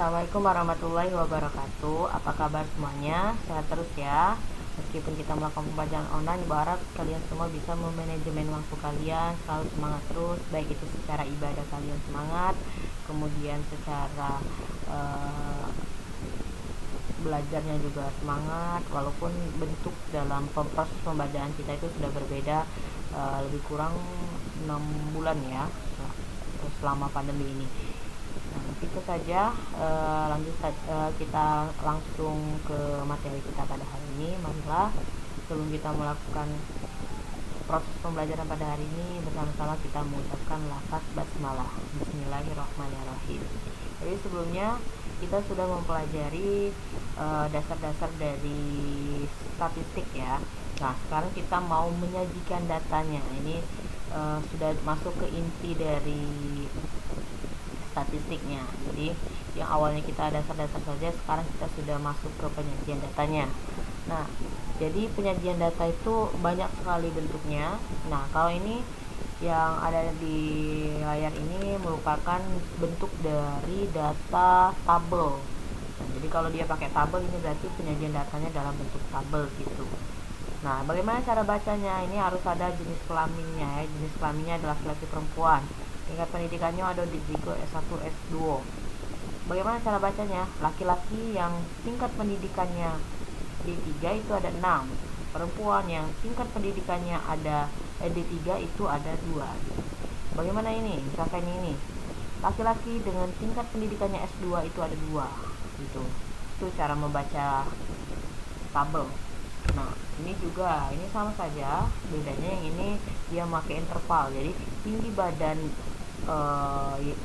Assalamualaikum warahmatullahi wabarakatuh. Apa kabar semuanya? Sehat terus ya. Meskipun kita melakukan pembelajaran online, berharap kalian semua bisa memanajemen waktu kalian, selalu semangat terus, baik itu secara ibadah kalian semangat, kemudian secara belajarnya juga semangat, walaupun bentuk dalam proses pembelajaran kita itu sudah berbeda, lebih kurang 6 bulan ya selama pandemi ini. Nah, itu saja. Kita langsung ke materi kita pada hari ini. Marilah sebelum kita melakukan proses pembelajaran pada hari ini, bersama-sama kita mengucapkan lafaz basmalah. Bismillahirrahmanirrahim. Jadi sebelumnya kita sudah mempelajari dasar-dasar dari statistik ya. Nah, sekarang kita mau menyajikan datanya. Ini sudah masuk ke inti dari statistiknya. Jadi yang awalnya kita dasar-dasar saja, sekarang kita sudah masuk ke penyajian datanya. Nah, jadi penyajian data itu banyak sekali bentuknya. Nah, kalau ini yang ada di layar ini merupakan bentuk dari data tabel. Nah, jadi kalau dia pakai tabel, ini berarti penyajian datanya dalam bentuk tabel gitu. Nah, bagaimana cara bacanya? Ini harus ada jenis kelaminnya ya. Jenis kelaminnya adalah laki-laki perempuan. Tingkat pendidikannya ada di S1, S2. Bagaimana cara bacanya? Laki-laki yang tingkat pendidikannya D3 itu ada 6. Perempuan yang tingkat pendidikannya ada D3 itu ada 2. Bagaimana ini? Misalkan ini. Laki-laki dengan tingkat pendidikannya S2 itu ada 2 gitu. Itu cara membaca tabel. Nah, ini juga, ini sama saja, bedanya yang ini dia pakai interval. Jadi tinggi badan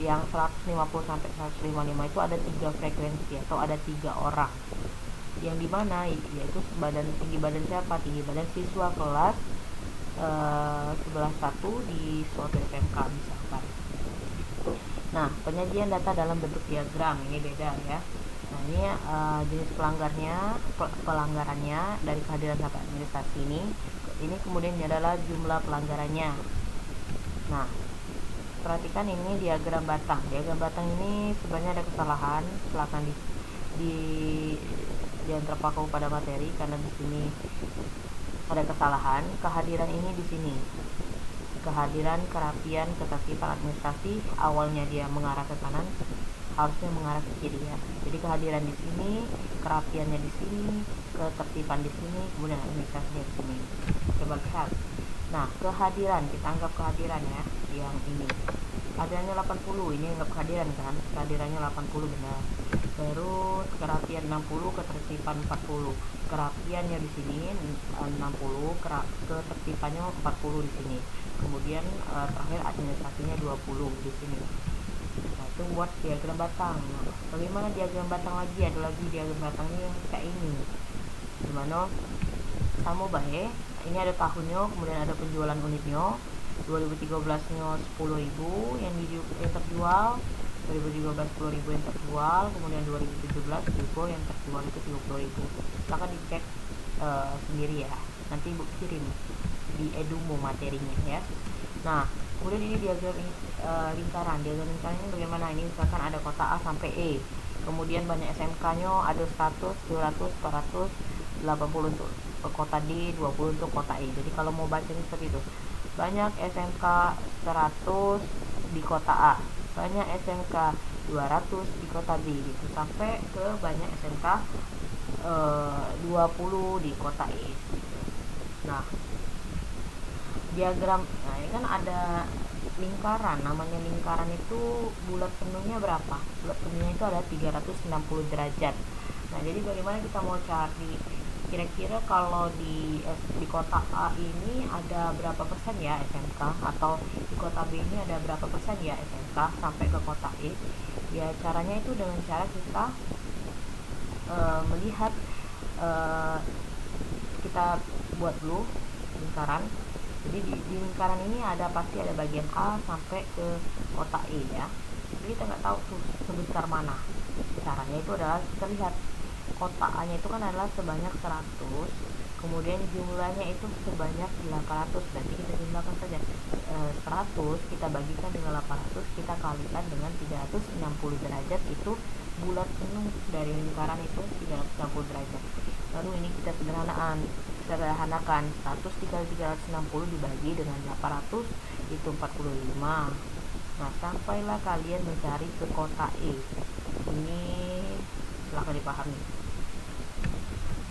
yang 150 sampai 155 itu ada 3 frekuensi atau ada 3 orang. Yang dimana yaitu tinggi badan siapa? Tinggi badan siswa kelas 11-1 di suatu SMK misalkan. Nah, penyajian data dalam bentuk diagram ini beda ya. Nah, ini jenis pelanggarannya dari kehadiran data administrasi ini. Ini kemudian adalah jumlah pelanggarannya. Nah, perhatikan ini diagram batang. Diagram batang ini sebenarnya ada kesalahan. Silakan jangan terpaku pada materi karena di sini ada kesalahan. Kehadiran ini di sini. Kehadiran, kerapian, ketertiban administrasi, awalnya dia mengarah ke kanan, harusnya mengarah ke kiri ya. Jadi kehadiran di sini, kerapiannya di sini, ketertiban di sini, kemudian administrasinya di sini. Coba lihat. Nah, kehadiran, kita anggap kehadiran ya, yang ini. Kehadirannya 80, ini anggap kehadiran kan? Kehadirannya 80 benar. Terus kerapian 60, ketertiban 40. Kerapiannya di sini 60, ketertibannya 40 di sini. Kemudian terakhir administrasinya 20 di sini. Nah, itu buat diagram batang. Nah, bagaimana diagram batang lagi? Ada lagi diagram batangnya kayak ini. Gimana? Sama baik. Ini ada tahunnya, kemudian ada penjualan unitnya. 2013-nya 10.000 yang terjual, 2013 10.000 yang terjual, kemudian 2017 juga yang terjual itu 30.000. Silakan dicek sendiri ya. Nanti ibu kirim di edumu materinya ya. Nah, kemudian ini diagram lingkaran. Diagram lingkaran ini bagaimana? Ini misalkan ada kota A sampai E. Kemudian banyak SMK-nya ada 100, 200, 400, 80 untuk kota D, 20 untuk kota E. Jadi kalau mau baca seperti itu. Banyak SMK 100 di kota A. Banyak SMK 200 di kota B gitu. Sampai ke banyak SMK 20 di kota E. Nah, diagram, nah ini kan ada lingkaran. Namanya lingkaran itu bulat penuhnya berapa? Bulat penuhnya itu ada 360 derajat. Nah, jadi bagaimana kita mau cari kira-kira kalau di kota A ini ada berapa persen ya SMK, atau di kota B ini ada berapa persen ya SMK sampai ke kota E. Ya, caranya itu dengan cara kita melihat, kita buat dulu lingkaran. Jadi di lingkaran ini pasti ada bagian A sampai ke kota E ya. Jadi kita nggak tahu tuh sebesar mana. Caranya itu adalah kita lihat kota A nya itu kan adalah sebanyak 100, kemudian jumlahnya itu sebanyak 800. Berarti kita jumlahkan saja 100 kita bagikan dengan 800, kita kalikan dengan 360 derajat, itu bulat penuh dari lingkaran itu 360 derajat. Lalu ini kita sederhanakan 100 dikali 360 dibagi dengan 800 itu 45. Nah, sampailah kalian mencari ke kota E. Ini silahkan dipahami.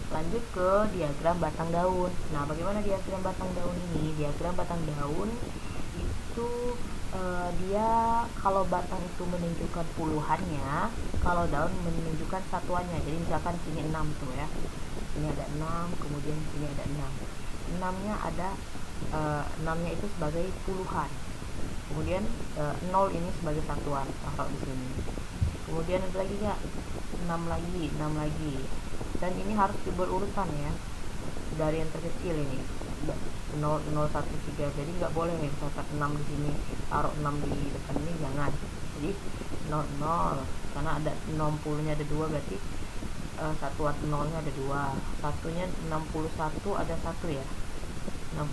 Lanjut ke diagram batang daun. Nah, bagaimana diagram batang daun ini? Diagram batang daun itu dia kalau batang itu menunjukkan puluhannya, kalau daun menunjukkan satuannya. Jadi misalkan sini 6 tuh ya. Sini ada 6, kemudian sini ada 6. 6-nya ada 6-nya itu sebagai puluhan. Kemudian 0 ini sebagai satuan, taruh di sini. Kemudian ada lagi ya, 6 lagi. Dan ini harus berurutan ya, dari yang terkecil ini 0, 0, 1, 3. Jadi nggak boleh nih misalkan 6 di sini taruh 6 di depan ini, jangan. Jadi 0, 0 karena ada 60 nya ada 2, berarti satuan 0 nya ada 2. Satunya 61 ada 1 ya, 61.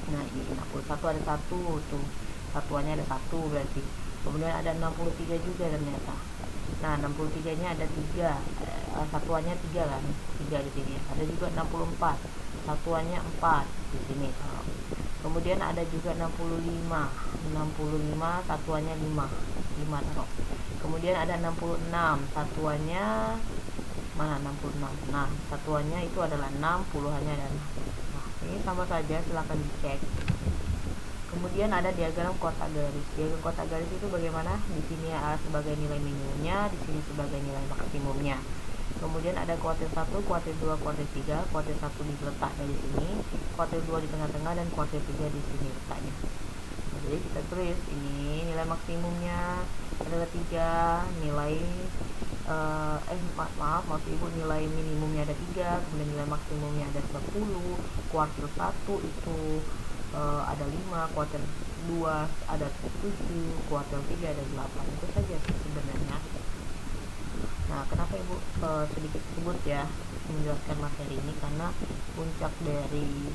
Nah, ini 61 ada 1 tuh, satuannya ada 1 berarti. Kemudian ada 63 juga ternyata. Nah, 63 nya ada 3, satuannya 3 kan, 3 di sini. Ada juga 64, satuannya 4 di sini. Kemudian ada juga 65, satuannya 5 taruh. Kemudian ada 66, satuannya mana 66. Nah, satuannya itu adalah 6, puluhannya ada 6. Nah, ini sama saja, silahkan dicek. Kemudian ada diagram kotak garis. Diagram kotak garis itu bagaimana? Di sini sebagai nilai minimumnya, di sini sebagai nilai maksimumnya. Kemudian ada kuartil 1, kuartil 2, kuartil 3. Kuartil 1 diletak dari sini, kuartil 2 di tengah-tengah, dan kuartil 3 di sini letaknya. Nah, jadi kita tulis ini nilai maksimumnya adalah 3, nilai maksud ibu nilai minimumnya ada 3, kemudian nilai maksimumnya ada 10. Kuartil 1 itu ada 5, kuartil 2 ada 7, kuartil 3 ada 8. Itu saja sebenarnya. Nah, kenapa ibu sedikit sebut ya menjelaskan materi ini, karena puncak dari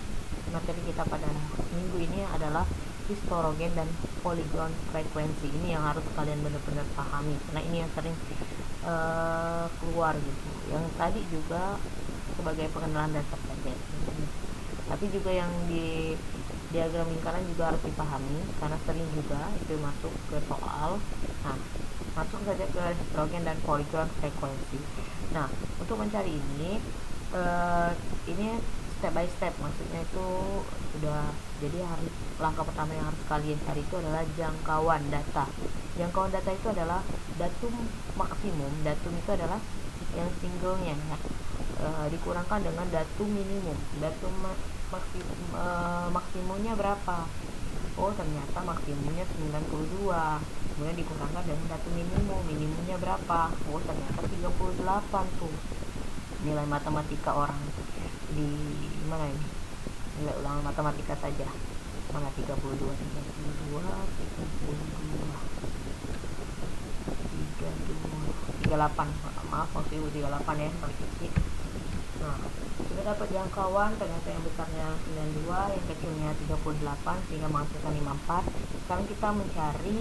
materi kita pada minggu ini adalah historogen dan polygon frekuensi. Ini yang harus kalian benar-benar pahami, karena ini yang sering keluar gitu. Yang tadi juga sebagai pengenalan dasar saja, tapi juga yang di diagram lingkaran juga harus dipahami, karena sering juga itu masuk ke soal. Nah, masuk saja ke historogen dan polygon frekuensi. Nah, untuk mencari ini step by step, maksudnya itu sudah. Jadi harus langkah pertama yang harus kalian cari itu adalah jangkauan data. Jangkauan data itu adalah datum maksimum. Datum itu adalah yang singlenya ya, dikurangkan dengan datum minimum. Datum maksimumnya berapa? Oh, ternyata maksimumnya 92. Kemudian dikurangkan dengan datum minimumnya berapa? Oh, ternyata 38 tuh. Nilai matematika orang di mana ini? Nilai ulangan matematika saja. Mana 32, 38. Maaf, maksud ibu 38 ya, kalau kecil. Nah, sudah dapat jangkauan, ternyata yang besarnya 92, yang kecilnya 38, sehingga menghasilkan 54. Sekarang kita mencari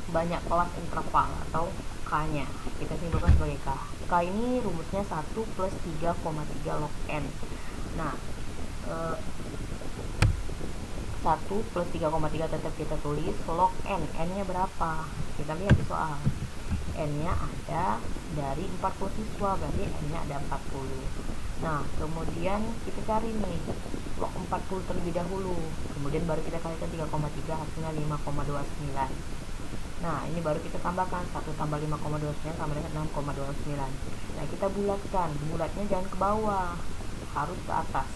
banyak kelas interval atau K-nya. Kita simpulkan sebagai K. K ini rumusnya 1 plus 3,3 log N. Nah, 1 plus 3,3 tetap kita tulis, log N. N-nya berapa? Kita lihat di soal. N-nya ada dari 40 siswa, berarti N-nya ada 40. Nah, kemudian kita cari nih log 40 terlebih dahulu, kemudian baru kita kalikan 3,3, hasilnya 5,29. Nah, ini baru kita tambahkan 1 tambah 5,29 sama dengan 6,29. Nah, kita bulatkan. Bulatnya jangan ke bawah, harus ke atas.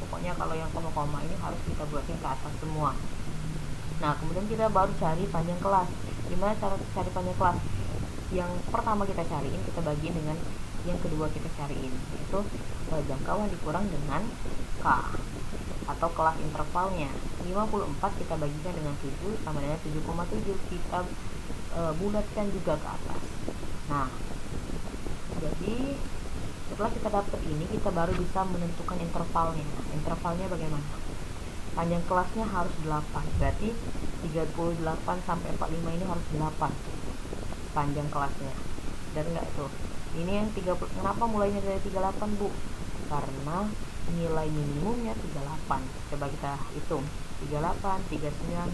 Pokoknya kalau yang koma-koma ini harus kita buatin ke atas semua. Nah, kemudian kita baru cari panjang kelas. Gimana cara cari panjang kelas? Yang pertama kita cariin, kita bagiin dengan yang kedua kita cariin, yaitu jangkauan dikurang dengan K atau kelas intervalnya. 54 kita bagikan dengan 7 sama dengan 7,7. Kita bulatkan juga ke atas. Nah, jadi setelah kita dapat ini, kita baru bisa menentukan intervalnya. Intervalnya bagaimana? Panjang kelasnya harus 8, berarti 38 sampai 45 ini harus 8. panjang kelasnya. Dan enggak tuh, ini yang 30. Kenapa mulainya dari 38 Bu? Karena nilai minimumnya 38. Coba kita hitung, 38, 39,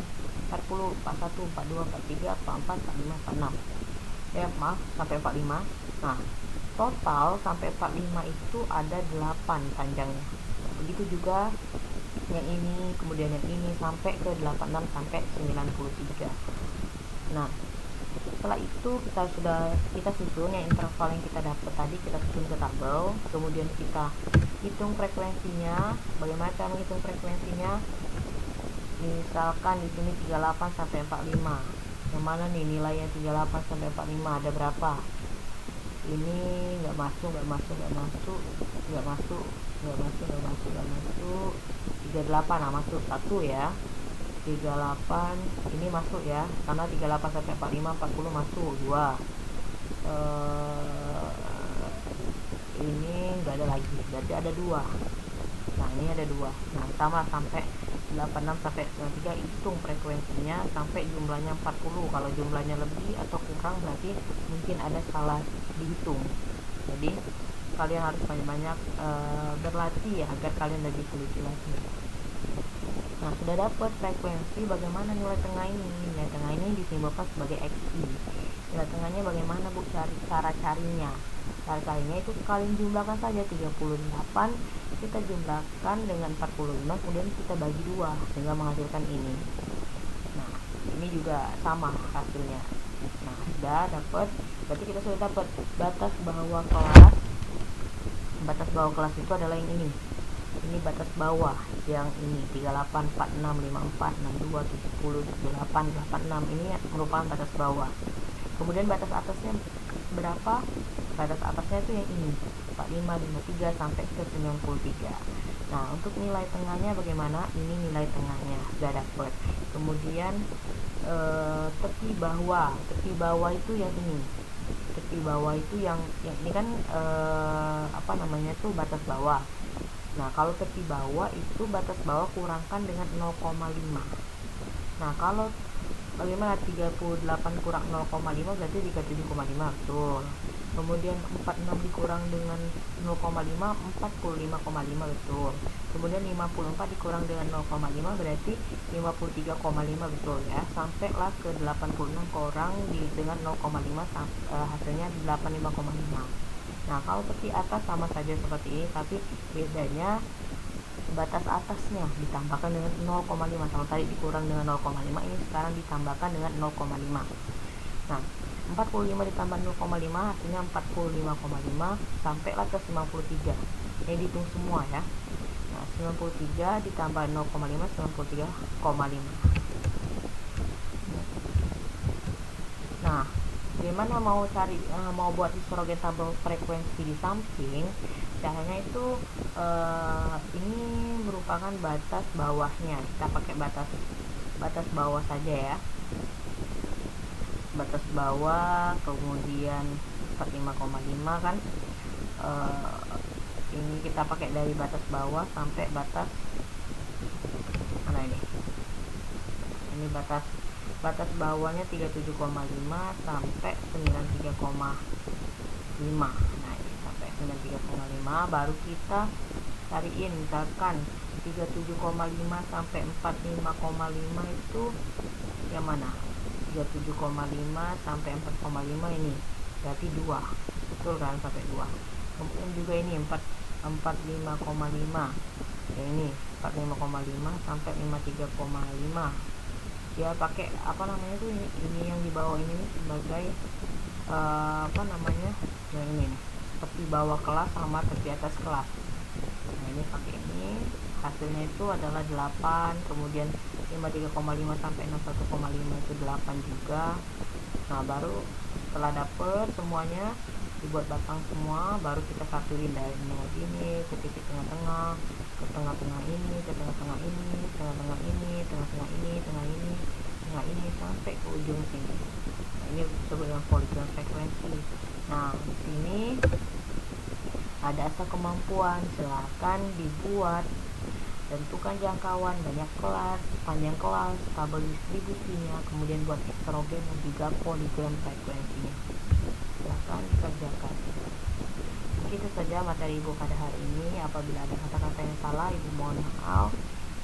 40, 41, 42, 43, 44, 45, 46. Ya maaf, sampai 45. Nah, total sampai 45 itu ada 8 panjangnya. Begitu juga yang ini, kemudian yang ini sampai ke 86 sampai 93. Nah, setelah itu kita susun yang interval yang kita dapat tadi, kita susun ke tabel, kemudian kita hitung frekuensinya. Bagaimana cara menghitung frekuensinya? Misalkan di sini 38 sampai 45. Yang mana nih nilainya 38 sampai 45? Ada berapa? Ini nggak masuk. 38, nah masuk 1 ya. 38 ini masuk ya, karena 38 sampai 45, 40 masuk 2. Ini nggak ada lagi, berarti ada 2. Nah ini ada 2. Nah sama sampai 86 sampai 93, hitung frekuensinya sampai jumlahnya 40. Kalau jumlahnya lebih atau kurang berarti mungkin ada salah dihitung. Jadi kalian harus banyak-banyak berlatih ya, agar kalian lebih teliti lagi. Nah, sudah dapat frekuensi, bagaimana nilai tengah ini? Nilai tengah ini disimbolkan sebagai XI. Nilai tengahnya bagaimana Bu? Cara carinya. Cara carinya itu kalian jumlahkan saja 38, kita jumlahkan dengan 45, kemudian kita bagi 2 sehingga menghasilkan ini. Nah, ini juga sama hasilnya. Nah, sudah dapat, berarti kita sudah dapat batas bawah kelas. Batas bawah kelas itu adalah yang ini. Ini batas bawah yang ini 38, 46, 54, 62, 70, 78, 86. Ini merupakan batas bawah. Kemudian batas atasnya berapa? Batas atasnya itu yang ini 45, 53 sampai ke 93. Nah, untuk nilai tengahnya bagaimana? Ini nilai tengahnya sudah dapat. Kemudian tepi bawah itu yang ini. Tepi bawah itu yang ini kan apa namanya tuh, batas bawah. Nah, kalau tepi bawah itu batas bawah kurangkan dengan 0,5. Nah, kalau bagaimana 38 kurang 0,5 berarti 37,5, betul. Kemudian 46 dikurang dengan 0,5, 45,5, betul. Kemudian 54 dikurang dengan 0,5 berarti 53,5, betul ya. Sampailah ke 86 kurang dengan 0,5, hasilnya 85,5. Nah, kalau tepi atas sama saja seperti ini, tapi bedanya batas atasnya ditambahkan dengan 0,5. Kalau tadi dikurang dengan 0,5, ini sekarang ditambahkan dengan 0,5. Nah, 45 ditambah 0,5 hasilnya 45,5, sampailah ke 93. Ini dihitung semua ya. Nah, 93 ditambah 0,5, 93,5. Nah, bagaimana mau buat histogram tabel frekuensi di samping? Caranya itu ini merupakan batas bawahnya. Kita pakai batas bawah saja ya. Batas bawah, kemudian 45,5 kan. Ini kita pakai dari batas bawah sampai batas mana ini? Ini batas bawahnya 37,5 sampai 93,5. Nah, ini sampai 93,5 baru kita cariin. Misalkan 37,5 sampai 45,5 itu yang mana? 37,5 sampai 4,5 ini berarti 2, betul kan, sampai 2. Kemudian juga ini 45,5 ya, ini 45,5 sampai 53,5 ya, pakai apa namanya tuh, ini yang di bawah ini nih sebagai apa namanya, yang ini nih, tepi bawah kelas sama tepi atas kelas. Nah, ini pakai ini, hasilnya itu adalah 8. Kemudian 53,5 sampai 61,5 itu 8 juga. Nah, baru setelah dapet semuanya, dibuat batang semua, baru kita satuin dari nol ini ke titik tengah-tengah, ke tengah-tengah ini, ke tengah-tengah ini, tengah-tengah ini, tengah-tengah ini, tengah ini, tengah ini, sampai ke ujung sini. Nah, ini disebut dengan poligon frekuensi. Nah, di sini ada asal kemampuan, silakan dibuat tentukan jangkauan, banyak kelas, panjang kelas, tabel distribusinya, kemudian buat histogram dan juga polygon frekuensinya. Silahkan dikerjakan. Begitu saja materi Ibu pada hari ini. Apabila ada kata-kata yang salah, Ibu mohon maaf.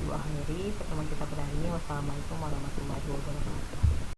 Ibu akhiri pertemuan kita pada hari ini. Wassalamualaikum warahmatullahi wabarakatuh.